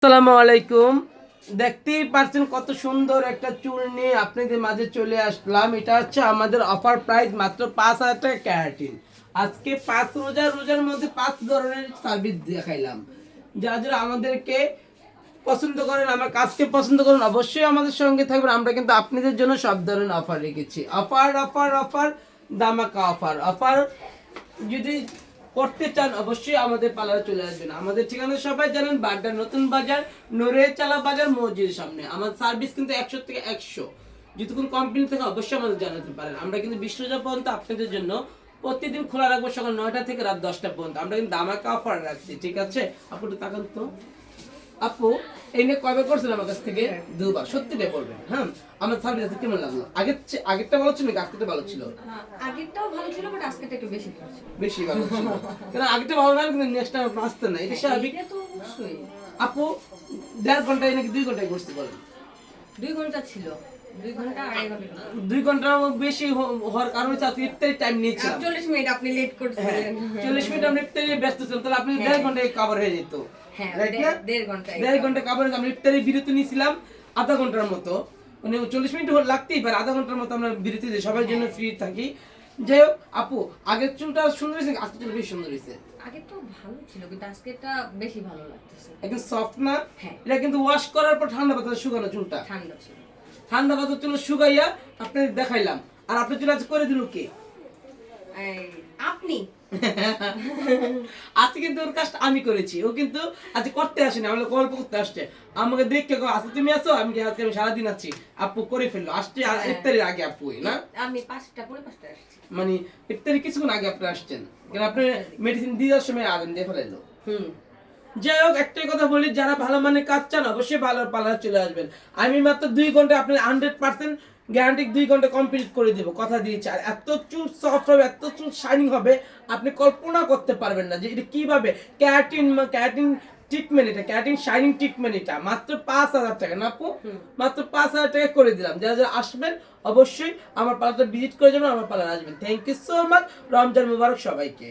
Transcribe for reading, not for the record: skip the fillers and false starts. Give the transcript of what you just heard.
আসসালামু আলাইকুম। দেখতেই পাচ্ছেন কত সুন্দর একটা চুল নিয়ে আপনাদের মাঝে চলে আসলাম। এটা হচ্ছে আমাদের অফার প্রাইস মাত্র 5,000 টাকা ক্যারাটিন। আজকে 5 রোজার মধ্যে 5 ধরনের সার্ভিস দেখাইলাম। যারা যারা আমাদেরকে পছন্দ করেন, আমার কাজকে পছন্দ করেন, অবশ্যই আমাদের সঙ্গে থাকবেন। আমরা কিন্তু আপনাদের জন্য সব ধরনের অফার রেখেছি। অফার অফার অফার, দামাকা অফার অফার। যদি করতে চান অবশ্যই আমাদের পার্লারে চলে আসবেন। আমাদের ঠিকানা সবাই জানেন, বাড্ডা নতুন বাজার, নড়ে চালা বাজার, মসজিদের সামনে। আমাদের সার্ভিস কিন্তু 100 থেকে 100। যদি কোনো কমপ্লেন থাকে অবশ্যই আমাদের জানাতে পারেন। আমরা কিন্তু 20 রোজা পর্যন্ত আপনাদের জন্য প্রতিদিন খোলা রাখবো, সকাল 9টা থেকে রাত 10টা পর্যন্ত। আমরা কিন্তু দামাকা অফার রাখছি, ঠিক আছে? আপু একটু তাকান তো। আপু এই নিয়ে কবে করছেন আমার কাছ থেকে? দুবার। সত্যিটাই বলবেন। হ্যাঁ, আমার সার্ভিস আছে কেমন লাগলো? আগেরটা ভালো ছিল নাকি আজকেরটা ভালো ছিল? আগেরটাও ভালো ছিল, বাট আজকেরটা একটু বেশি ভালো ছিল। বেশি ভালো ছিল। কারণ আগেরটা ভালো লাগে কিন্তু নেক্সট টাইম আসতে না, এটা স্বাভাবিক। এটা তো অবশ্যই। আপু 1.5 ঘন্টায় নাকি 2 ঘন্টায় করতে বলেন? 2 ঘন্টা ছিল, 2 ঘন্টা 2.5 ঘন্টা। 2 ঘন্টার বেশি হওয়ার কারণ হচ্ছে আজকে ইফতারি টাইম নিয়েছিলাম। 40 মিনিট আপনি লেট করতেছিলেন। 40 মিনিট আমরা ইফতারি ব্যস্ত ছিলাম, তাহলে আপনি 1.5 ঘন্টায় কভার হয়ে যেত। হ্যাঁ, রাইট না? 1.5 ঘন্টা। 1.5 ঘন্টা কভার। আমরা ইফতারি বিরতি নিয়েছিলাম আধা ঘন্টার মতো। মানে 40 মিনিট লাগতেই পারে, আধা ঘন্টার মতো আমরা বিরতি দিই, সবার জন্য ফ্রি থাকি। যাই হোক আপু, আগের চুলটা সুন্দর হয়েছে, আজকের চুল বেশি সুন্দর হয়েছে। আগেরটাও ভালো ছিল, কিন্তু আজকেরটা বেশি ভালো লাগতেছে। একদম সফট না? হ্যাঁ। এটা কিন্তু ওয়াশ করার পর ঠান্ডা বাতাসে শুকানো চুলটা। ঠান্ডা ছিল। ঠান্ডা বাতাসে চুল শুকাইয়া আপনাদের দেখাইলাম। আর আপনার চুল আজ করে দিল কে? এই আপনি আজকে কিন্তু ওর কাজটা আমি করেছি। ও কিন্তু আজ করতে আসেনি, আমরা গল্প করতে আসছে। আমাকে দেখে আজকে তুমি আসো, আমি আজকে আমি সারাদিন আছি। আপু করে ফেললো, আসছে ইফতারির আগে আপু না? আমি 5টা পরে 5টা আসছি। মানে ইফতারি কিছুক্ষণ আগে আপনি আসছেন, কারণ আপনি মেডিসিন দিয়ে যাওয়ার সময় আগুন দিয়ে ফেলাইলো। যাই হোক, একটাই কথা বলি, যারা ভালো মানের কাজ চান অবশ্যই ভালো পার্লার চলে আসবেন। আমি মাত্র 2 ঘন্টা আপনার 100% গ্যারান্টি 2 ঘন্টা কমপ্লিট করে দিব, কথা দিয়েছি। আর এত চুল সফট হবে, এত চুল শাইনিং হবে, আপনি কল্পনা করতে পারবেন না যে এটা কিভাবে ক্যারাটিন ট্রিটমেন্ট। এটা ক্যারাটিন শাইনিং ট্রিটমেন্ট, এটা মাত্র 5,000 টাকা না আপু? মাত্র 5,000 টাকা করে দিলাম। যারা যারা আসবেন অবশ্যই আমার পার্লারটা ভিজিট করে যাবেন, আমার পার্লার আসবেন। Thank you so much. Ramzan মুবারক সবাইকে।